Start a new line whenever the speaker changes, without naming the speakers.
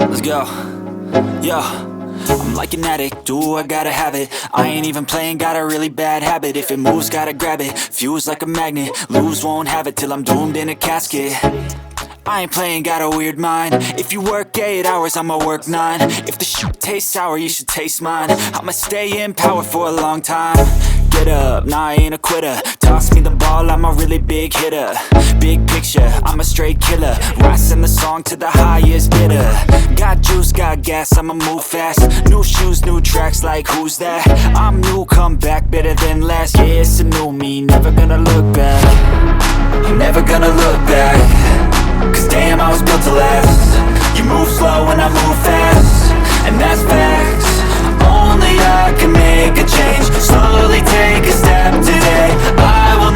Let's go. Yo, I'm like an addict, do I gotta have it. I ain't even playing, got a really bad habit. If it moves, gotta grab it, fuse like a magnet. Lose, won't have it till I'm doomed in a casket. I ain't playing, got a weird mind. If you work 8 hours, I'ma work 9. If the shit tastes sour, you should taste mine. I'ma stay in power for a long time. Get up, nah, I ain't a quitter. Toss me the ball, I'm a really big hitter. Big picture, I'm a straight killer. Rising the song to the highest bidder. Got juice, got gas, I'ma move fast. New shoes, new tracks, like who's that? I'm new, come back, better than last. Yeah, it's a new me, never gonna look back. I'm never gonna look back. Cause damn, I was built to last. You move slow and I move fast, and that's facts. Only I can make a change. Slowly take a step today. I will